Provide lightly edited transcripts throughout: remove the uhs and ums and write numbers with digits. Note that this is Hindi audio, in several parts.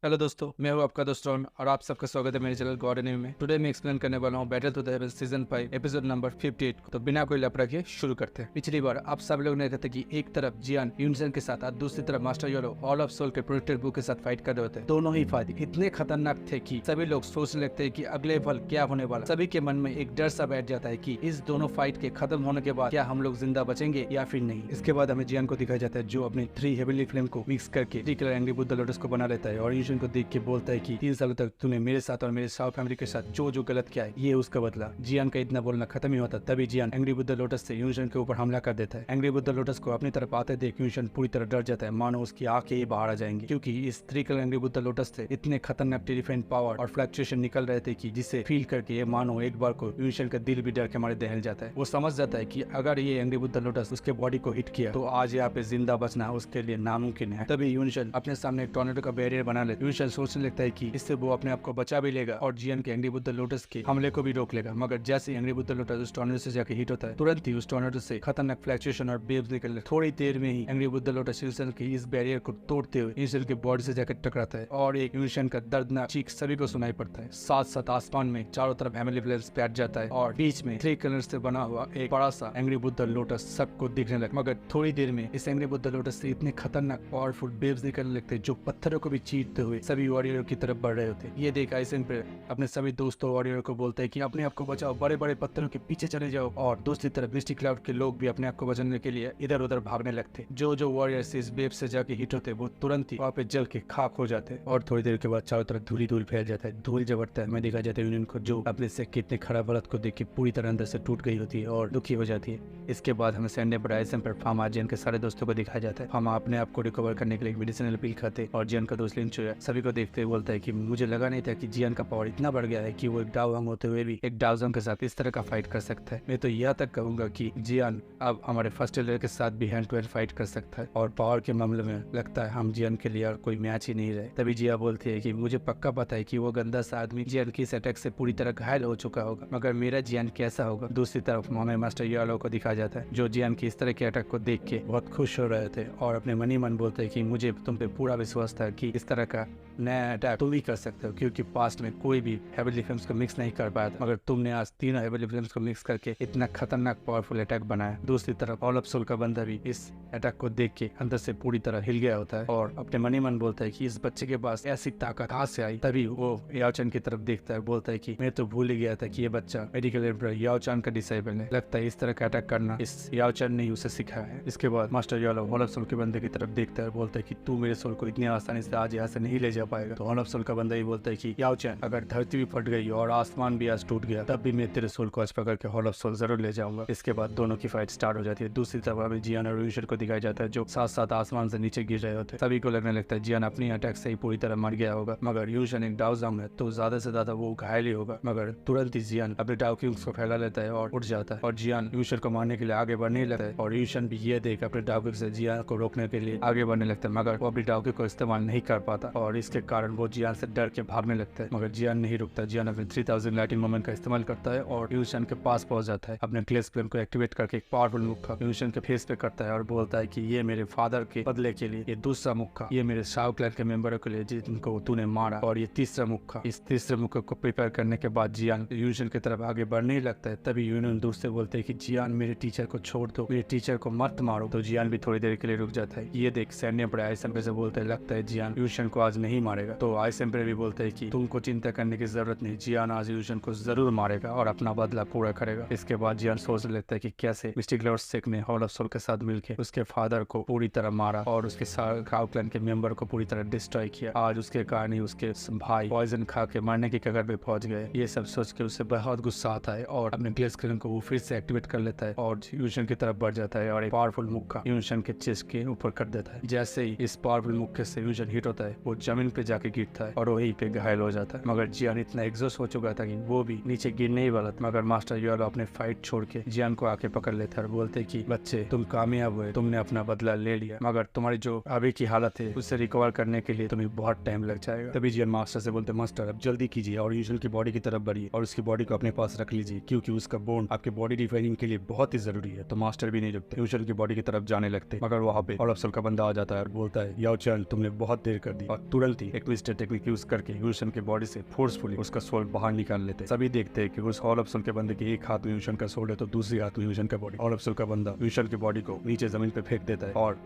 हेलो दोस्तों, मैं हूं आपका दोस्त रॉन और आप सबका स्वागत है मेरे चैनल गॉड एनिमे में। टुडे मैं एक्सप्लेन करने वाला हूं battle to the heaven season 5 episode number 58 को। तो बिना कोई लफड़ा के शुरू करते हैं। पिछली बार आप सब लोग ने देखा था कि एक तरफ जियान यूनिसन के साथ और दूसरी तरफ मास्टर योरो हॉल ऑफ सोल के प्रोटेक्टर बू के साथ फाइट कर रहे होते हैं। दोनों ही फाइट इतने खतरनाक थे कि सभी लोग सोचने लगते हैं कि अगले पल क्या होने वाला। सभी के मन में एक डर सा बैठ जाता है कि इस दोनों फाइट के खत्म होने के बाद क्या हम लोग जिंदा बचेंगे या फिर नहीं। इसके बाद हमें जियान को दिखाया जाता है जो अपनी 3 हेवनली फ्लेम को मिक्स करके 3 कलर एंग्री बुद्ध लोटस को बना लेता है और यूनिसन को देख के बोलता है कि 3 सालों तक तूने मेरे साथ और मेरे शाओ फैमिली के साथ जो गलत किया है ये उसका बदला। जियान का इतना बोलना खत्म ही होता तभी जियान एंग्री बुद्ध लोटस से यूनिसन के ऊपर हमला कर देता है। एंग्री बुद्ध लोटस को अपनी तरफ आते देख यूनिसन पूरी तरह डर जाता है, मानो उसकी आंखें ही बाहर आ जाएंगी, क्योंकि इस 3 कलर एंग्री बुद्ध लोटस से इतने खतरनाक टेरिफाइंग पावर और फ्लक्चुएशन निकल रहे थे कि जिसे फील करके ये मानो एक बार को यूनिसन का दिल भी डर के मारे दहल जाता है। वो समझ जाता है कि अगर ये एंग्री बुद्ध लोटस उसके बॉडी को हिट किया तो आज यहाँ पे जिंदा बचना उसके लिए नामुमकिन है। तभी यूनिसन अपने सामने एक टॉर्नेडो का बैरियर बना लेता है। यूनिसन सोचने लगता है कि इससे वो अपने आप को बचा भी लेगा और जियान के एंग्री बुद्ध लोटस के हमले को भी रोक लेगा। मगर जैसे एंग्री बुद्ध लोटस उस टॉर्नेडो से जाके हिट होता है, तुरंत ही उस टॉर्नेडो से खतरनाक फ्लक्चुएशन और वेव्स निकल रहे। थोड़ी देर में ही एंग्री बुद्ध लोटस यूनिसन के इस बैरियर को तोड़ते हुए यूनिसन के बॉडी से जाकर टकराता है और एक यूनिसन का दर्दनाक चीख सभी को सुनाई पड़ता है। साथ साथ आसमान में चारों तरफ हेवनली फ्लेम्स बैठ जाता है और बीच में 3 कलर से बना हुआ एक बड़ा सा एंग्री बुद्ध लोटस सबको दिखने लगा। मगर थोड़ी देर में इस एंग्री बुद्ध लोटस से इतने खतरनाक पावरफुल वेव्स निकलने लगते जो पत्थरों को भी चीरते हुए सभी वॉरियर की तरफ बढ़ रहे होते। ये देख आइसन पे अपने सभी दोस्तों वॉरियर को बोलते हैं कि अपने आप को बचाओ, बड़े बड़े पत्थरों के पीछे चले जाओ। और दूसरी तरफ मिस्टी क्लाउड के लोग भी अपने आप को बचाने के लिए इधर उधर भागने लगते। जो वॉरियर्स इस वेव से जाके हिट होते वो तुरंत ही वहाँ पे जल के खाक हो जाते और थोड़ी देर के बाद चारों तरफ धूल धूल फैल जाता है। धूल जब बढ़ता है मैं देखा जाता है यूनियन को जो अपने से कितने खराब हालत को देख के पूरी तरह अंदर से टूट गई होती है और दुखी हो जाती है। इसके बाद हमें संडे पर आइसन पर फामा जियन के सारे दोस्तों को दिखाया जाता है। फामा अपने आप को रिकवर करने के लिए मेडिसिनल पिल खाते और जियन का दोस्त लिंचो सभी को देखते हुए बोलता है कि मुझे लगा नहीं था कि जियन का पावर इतना बढ़ गया है कि वो एक डाउंग होते हुए भी एक डाउजंग के साथ इस तरह का फाइट कर सकता है। मैं तो यह तक कहूंगा कि जियन अब हमारे फर्स्ट ईयर के साथ भी हैंड टू हैंड फाइट कर सकता है और पावर के मामले में लगता है हम जियन के लिए और कोई मैच ही नहीं रहे। तभी जिया बोलती है कि मुझे पक्का पता है कि वो गंदा सा आदमी जियन की इस अटैक से पूरी तरह घायल हो चुका होगा, मगर मेरा जियन कैसा होगा। दूसरी तरफ हमें मास्टर यालो को दिखाया जाता है जो जियन की इस तरह के अटैक को देख के बहुत खुश हो रहे थे और अपने मन ही मन बोलते हैं कि मुझे तुम पे पूरा विश्वास था कि इस तरह का नया अटैक तुम ही कर सकते हो, क्योंकि पास्ट में कोई भी हेवनली फ्लेम्स को मिक्स नहीं कर पाया था, मगर तुमने आज 3 हेवनली फ्लेम्स को मिक्स करके इतना खतरनाक पावरफुल अटैक बनाया। दूसरी तरफ हॉल ऑफ सोल का बंदा भी इस अटैक को देख के अंदर से पूरी तरह हिल गया होता है और अपने मन ही मन बोलता है कि इस बच्चे के पास ऐसी ताकत कहाँ से आई। तभी वो याओचन की तरफ देखता है, बोलता है कि मैं तो भूल ही गया था कि ये बच्चा मेडिकल एम्पर याओचन का डिसाइबल है। लगता है इस तरह का अटैक करना इस याओचन ने उसे सिखाया है। इसके बाद मास्टर यालो हॉल ऑफ सोल के बंदे की तरफ देखता है, बोलता है कि तू मेरे सोल को इतनी आसानी से आज यहाँ से नहीं ले जा पाएगा। तो हॉल ऑफ सोल का बंदा ही बोलता है कि याओचन अगर धरती भी फट गई और आसमान भी आज टूट गया तब भी मैं तेरे सोल को आज पकड़ के हॉल ऑफ सोल जरूर ले जाऊंगा। इसके बाद दोनों की फाइट स्टार्ट हो जाती है। दूसरी तरफ हमें जियान और यूनिसन को दिखाया जाता है जो साथ साथ आसमान से नीचे गिर रहे होते। सभी को लगने लगता है जियान अपनी अटैक से ही पूरी तरह मर गया होगा, मगर यूनिसन एक डाउजम है तो ज्यादा से ज्यादा वो घायल ही होगा। मगर तुरंत ही जियान अपने डाउ किंग्स को फैला लेता है और उठ जाता है और जियान यूनिसन को मारने के लिए आगे बढ़ने लगता है और यूनिसन भी ये देख अपने डाउ किंग से जियान को रोकने के लिए आगे बढ़ने लगता है, मगर वो अपनी डाउ किंग को इस्तेमाल नहीं कर पाता और इसके कारण वो जियान से डर के भागने लगता है। मगर जियान नहीं रुकता। जियान अपने 3000 लाइटिंग मोमेंट का इस्तेमाल करता है और यूनिसन के पास पहुंच जाता है। अपने ग्लेस फ्लेम को एक्टिवेट करके एक पावरफुल मुक्का यूनिसन के फेस पे करता है और बोलता है कि ये मेरे फादर के बदले के लिए, ये दूसरा मुक्का ये मेरे शाओ क्लैन के मेंबरों के लिए जिनको तूने मारा, और ये तीसरा मुक्का। इस तीसरे मुक्का को प्रिपेयर करने के बाद जियान यूनिसन की तरफ आगे बढ़ने लगता है। तभी यूनिसन दूर से बोलते हैं कि जियान मेरे टीचर को छोड़ दो, मेरे टीचर को मत मारो। तो जियान भी थोड़ी देर के लिए रुक जाता है। ये देख सैन्य बड़े आइसेम्पर से बोलते हैं लगता है जियान यूनिसन को आज नहीं मारेगा। तो आइसेम्पर भी बोलते हैं कि तुमको चिंता करने की जरूरत नहीं, जियान आज यूनिसन को जरूर मारेगा और अपना बदला पूरा करेगा। इसके बाद जियान सोच लेता है कि कैसे मिस्टिक लॉर्ड सेक ने हॉल ऑफ सोल के साथ मिलकर उसके फादर को पूरी तरह मारा और उसके शाओ क्लैन के मेंबर को पूरी तरह डिस्ट्रॉय किया। आज उसके कारण ही उसके भाई पॉइजन खा के मरने की कगार पे पहुंच गए। ये सब सोच के उसे बहुत गुस्सा आता है और अपने ग्लेस क्लेन को वो फिर से एक्टिवेट कर लेता है और यूनिसन की तरफ बढ़ जाता है और एक पावरफुल मुक्का यूनिसन के चेस्ट के ऊपर कर देता है। जैसे ही इस पावरफुल मुक्के से यूनिसन हिट होता है वो जमीन पे जाके गिरता है और वहीं पे घायल हो जाता है। मगर जियान इतना एग्जॉस्ट हो चुका था कि वो भी नीचे गिरने ही वाला था, मगर मास्टर यालो अपने फाइट छोड़ के जियान को आके पकड़ लेता है और बोलते कि बच्चे तुम कामयाब हुए, तुमने अपना बदला ले लिया, मगर तुम्हारी जो अभी की हालत है उससे रिकवर करने के लिए तुम्हें बहुत टाइम लग जाएगा। तभी जियान मास्टर से बोलते मास्टर अब जल्दी कीजिए और यूजुअल की बॉडी की तरफ बढ़िए और उसकी बॉडी को अपने पास रख लीजिए, क्योंकि उसका बोन आपके बॉडी डिफाइनिंग के लिए बहुत ही जरूरी है। तो मास्टर भी नहीं रुकते, यूजुअल की बॉडी की तरफ जाने लगते, मगर वहाँ पे हॉल ऑफ सोल का बंदा आ जाता है और बोलता है याओचन तुमने बहुत देर कर दी और तुरंत ही एक ट्विस्टेड टेक्निक यूज करके यूशन के बॉडी से फोर्सफुली उसका सोल बाहर निकाल लेते। सभी देखते हैं कि उस हॉल ऑफ सोल के बंदे के एक हाथ में यूशन का सोल है तो दूसरी हाथ में यूशन का बॉडी। हॉल ऑफ सोल का बंदा यूशन की बॉडी को नीचे जमीन पे फेंक देता है और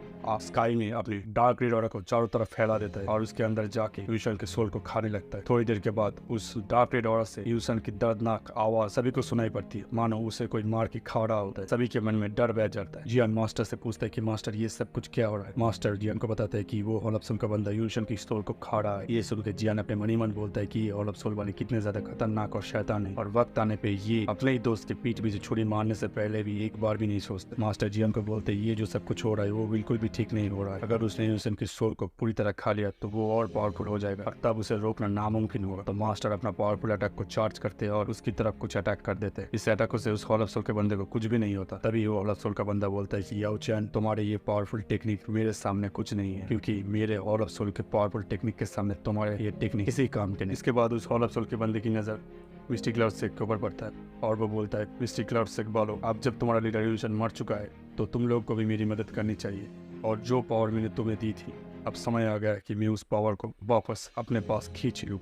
स्काई में अपनी डार्क रेड ऑरा को चारों तरफ फैला देता है और उसके अंदर जाके यूशन के सोल को खाने लगता है। थोड़ी देर के बाद उस डार्क रेड ऑरा से यूशन की दर्दनाक आवाज सभी को सुनाई पड़ती है, मानो उसे कोई मार के खा रहा होता है। सभी के मन में डर बैठ जाता है। जियान मास्टर से पूछता है कि मास्टर ये सब कुछ क्या हो रहा है। मास्टर जियान को बताता है कि वो हॉल ऑफ सोल का बंदा यूशन की सोल को खा रहा है। ये सुन के जियान अपने मनी मन बोलता है कि ये हॉल ऑफ सोल वाले कितने ज्यादा खतरनाक और शैतान है और वक्त आने पे ये अपने ही दोस्त के पीठ पीछे छुरी मारने से पहले भी एक बार भी नहीं सोचते। मास्टर जियान को बोलते हैं ये जो सब कुछ हो रहा है वो बिल्कुल भी ठीक नहीं हो रहा है। अगर उसने यूशन की सोल को पूरी तरह खा लिया तो वो और पावरफुल हो जाएगा और तब उसे रोकना नामुमकिन होगा। तो मास्टर अपना पावरफुल अटैक को चार्ज करते हैं और उसकी तरफ कुछ अटैक कर देते हैं। इस अटैक से उस हॉल ऑफ सोल के बंदे को कुछ भी नहीं होता। तभी वो हॉल ऑफ सोल का बंदा बोलता है कि याओ चैन तुम्हारे ये पावरफुल टेक्निक मेरे सामने कुछ नहीं है, क्योंकि मेरे हॉल ऑफ सोल के पावरफुल टेक्निक के सामने तुम्हारे ये टेक्निक किसी काम के नहीं। इसके बाद उस हॉल ऑफ सोल के बंदे की नजर मिस्टिक क्लाउड सेक के ऊपर पड़ता है और वो बोलता है मिस्टिक क्लाउड सेक बोलो, अब जब तुम्हारा लीडर यूशन मर चुका है तो तुम लोग को भी मेरी मदद करनी चाहिए और जो पावर मैंने तुम्हें दी थी अब समय आ गया है कि मैं उस पावर को वापस अपने पास खींच लूँ।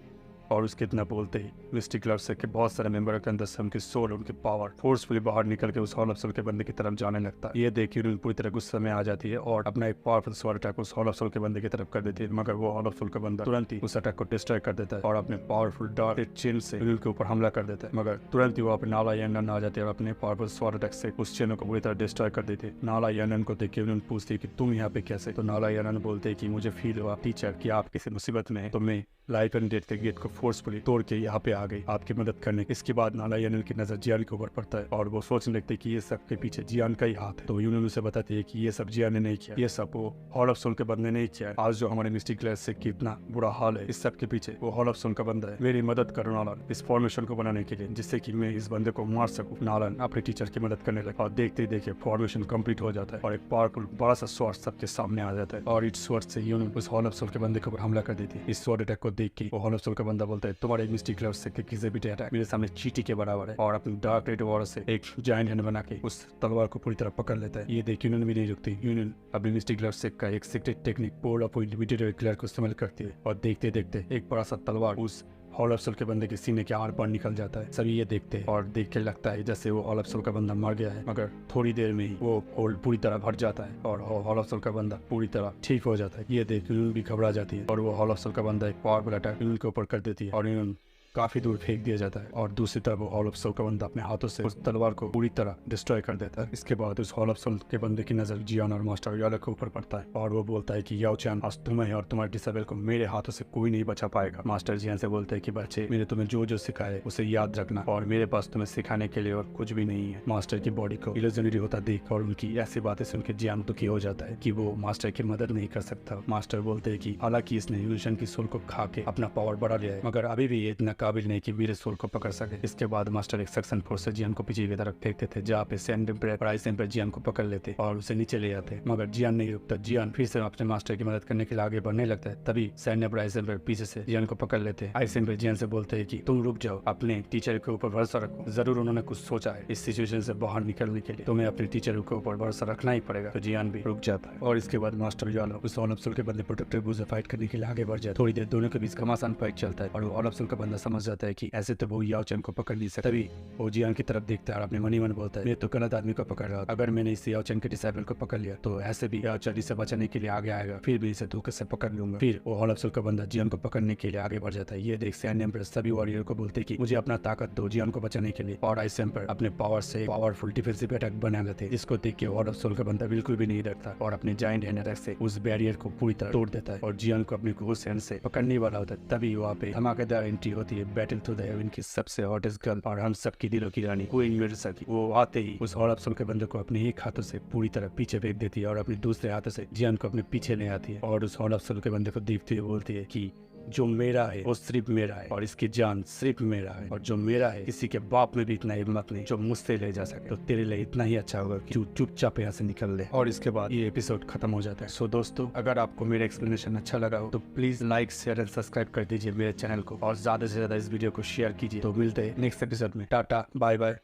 और उसके इतना बोलते ही मिस्टिक क्लाउड सेक के बहुत सारे मेंबर के अंदर से उनके सोल उनके पावर फोर्सफुली बाहर निकल के उस हॉल ऑफ सोल के बंदे की तरफ जाने लगता है। ये देख यूनियन पूरी तरह गुस्से में आ जाती है और अपना एक पावरफुल स्वॉर्ड अटैक उस हॉल ऑफ सोल के बंदे की तरफ कर देती है, मगर वो हॉल ऑफ सोल का बंदा तुरंत ही उस अटैक को डिस्ट्रॉय कर देता है और अपने पावरफुल डार्क चेन से यूनियन के ऊपर हमला कर देता है। मगर तुरंत ही वो अपने नाला यंडन आ जाती है और अपने पावरफुल स्वॉर्ड अटैक से उस चेन को पूरी तरह डिस्ट्रॉय कर देती है। नाला यंडन को देख के यूनियन पूछती है कि तुम यहाँ पे कैसे। तो नाला यंडन बोलते है कि मुझे फील हुआ टीचर कि आप किसी मुसीबत में है तो मैं लाइफ एंड डेथ के गेट को फोर्सफुली तोड़ के यहाँ पे आ गई आपकी मदद करने। इसके बाद नाला यूनियन की नजर जियान के ऊपर पड़ता है और वो सोचने लगते कि ये सब के पीछे जियान का ही हाथ है। तो यूनियन उसे बताती है कि ये सब जियान ने नहीं किया, ये सब वो हॉल ऑफ सोल के बंदे ने नहीं किया। आज जो हमारे मिस्टिक क्लास से कितना बुरा हाल है इस सब के पीछे वो हॉल ऑफ सोल का बंदा है। मेरी मदद करो नालन इस फॉर्मेशन को बनाने के लिए, जिससे कि मैं इस बंदे को मार सकूं। नालन अपने टीचर की मदद करने लगा और देखते देखते फॉर्मेशन कंप्लीट हो जाता है और एक पावरफुल बड़ा सा स्वॉर्ड सबके सामने आ जाता है और इस स्वॉर्ड से यूनियन उस हॉल ऑफ सोल के बंदे के ऊपर हमला कर देती है। इस स्वॉर्ड अटैक को देख के वो हॉल ऑफ सोल का बंदा बोलता है तुम्हारे मिस्टिक क्लाउड से किसी भी अटैक मेरे सामने चींटी के बराबर है और अपनी डार्क रेड ऑरा से एक जायंट हैंड बना के उस तलवार को पूरी तरह पकड़ लेता है। ये देख यूनियन भी नहीं रुकती। यूनियन अपनी मिस्टिक क्लाउड से का एक secret technique pole of limited clear को इस्तेमाल करती है और देखते देखते एक बड़ा सा तलवार उस हॉल ऑफ सोल के बंदे के सीने के आर पार निकल जाता है। सभी ये देखते हैं और देख के लगता है जैसे वो हॉल ऑफ सोल का बंदा मर गया है, मगर थोड़ी देर में ही वो होल पूरी तरह भर जाता है और हॉल ऑफ सोल का बंदा पूरी तरह ठीक हो जाता है। ये देख यूनियन भी घबरा जाती है और वो हॉल ऑफ सोल का बंदा एक पावरफुल अटैक यूनियन के ऊपर कर देती है और यूनियन काफी दूर फेंक दिया जाता है और दूसरी तरफ वो हॉल ऑफ सोल का बंदा अपने हाथों से उस तलवार को पूरी तरह डिस्ट्रॉय कर देता है। इसके बाद उस हॉल ऑफ सोल के बंदे की नजर जियान और मास्टर याला के ऊपर पड़ता है और वो बोलता है कि याओ चैन आज तुम्हें और तुम्हारे डिसेबल को मेरे हाथों से कोई नहीं बचा पाएगा। मास्टर जियान से बोलते हैं कि बच्चे मैंने तुम्हें जो जो सिखाया उसे याद रखना और मेरे पास तुम्हें सिखाने के लिए और कुछ भी नहीं है। मास्टर की बॉडी को इल्यूजनरी होता देख और उनकी ऐसी बातें सुन के जियान दुखी हो जाता है कि वो मास्टर की मदद नहीं कर सकता। मास्टर बोलते हैं कि हालांकि इसने इल्यूजन की सोल को खा के अपना पावर बढ़ा लिया है, मगर अभी भी ये इतना काबिल नहीं कि मेरे सोल को पकड़ सके। इसके बाद मास्टर एक सेक्शन फोर्स से जियान को पीछे की तरफ फेंकते थे, जहाँ पे सैंड एम्पर आइस एम्पर जियान को पकड़ लेते और उसे नीचे ले जाते, मगर जियान नहीं रुकता। जियान फिर से अपने मास्टर की मदद करने के लिए आगे बढ़ने लगता है। तभी सैंड एम्पर आइस एम्पर पीछे से जियान को पकड़ लेते। आइस एम्पर जियान से बोलते हैं कि तुम रुक जाओ, अपने टीचर के ऊपर भरोसा रखो, जरूर उन्होंने कुछ सोचा है इस सिचुएशन से बाहर निकलने के लिए, तुम्हें अपने टीचर के ऊपर भरोसा रखना ही पड़ेगा। तो जियान भी रुक जाता है और इसके बाद मास्टर यालो उस हॉल ऑफ सोल के बंदे प्रोटेक्टर बू से फाइट करने के लिए आगे बढ़ जाए। थोड़ी देर दोनों के बीच घमासान फाइट चलता है और हॉल ऑफ सोल का बंदा समझ जाता है कि ऐसे तो वो याओ चैन को पकड़ नहीं सकता। तभी वो जियान की तरफ देखता है और अपने मनी मन बोलता है मैं तो गलत आदमी को पकड़ रहा हूं, अगर मैंने इस याओ चैन के डिसेबल को पकड़ लिया तो ऐसे भी याओ चैन इसे बचाने के लिए आगे आएगा, फिर भी इसे धोखे से पकड़ लूंगा। फिर वो हॉल ऑफ सोल का बंदा जियान को पकड़ने के लिए आगे बढ़ जाता है। ये देख सैंड एम्पर सभी वॉरियर को बोलते कि मुझे अपना ताकत दो जियान को बचाने के लिए, और आइस एम्पर अपने पावर से पावरफुल डिफेंसिव अटैक बना लेते, जिसको देख के हॉल ऑफ सोल का बंदा बिल्कुल भी नहीं डरता और अपने जायंट हैंड अटैक से उस बैरियर को पूरी तरह तोड़ देता है और जियान को अपने घोस्ट हैंड से पकड़ने वाला होता है। तभी वहाँ पे धमाकेदार एंट्री होती है बैटल टू द हेवन की सबसे हॉटेस्ट गर्ल और हम सबकी दिलों की रानी क्वीन मिर्जा की। वो आते ही उस हॉल ऑफ सोल के बंदे को अपने एक हाथों से पूरी तरह पीछे फेंक देती है और अपने दूसरे हाथों से जियान को अपने पीछे ले आती है और उस हॉल ऑफ सोल के बंदे को देखते हुए बोलती है कि जो मेरा है वो सिर्फ मेरा है और इसकी जान सिर्फ मेरा है, और जो मेरा है किसी के बाप में भी इतना हिम्मत नहीं जो मुझसे ले जा सके। तो तेरे लिए इतना ही अच्छा होगा कि चुपचाप यहाँ से निकल ले। और इसके बाद ये एपिसोड खत्म हो जाता है। सो दोस्तों, अगर आपको मेरा एक्सप्लेनेशन अच्छा लगा हो तो please like share and subscribe कर दीजिए मेरे चैनल को और ज्यादा से ज्यादा इस वीडियो को शेयर कीजिए। तो मिलते हैं नेक्स्ट एपिसोड में। Tata bye bye.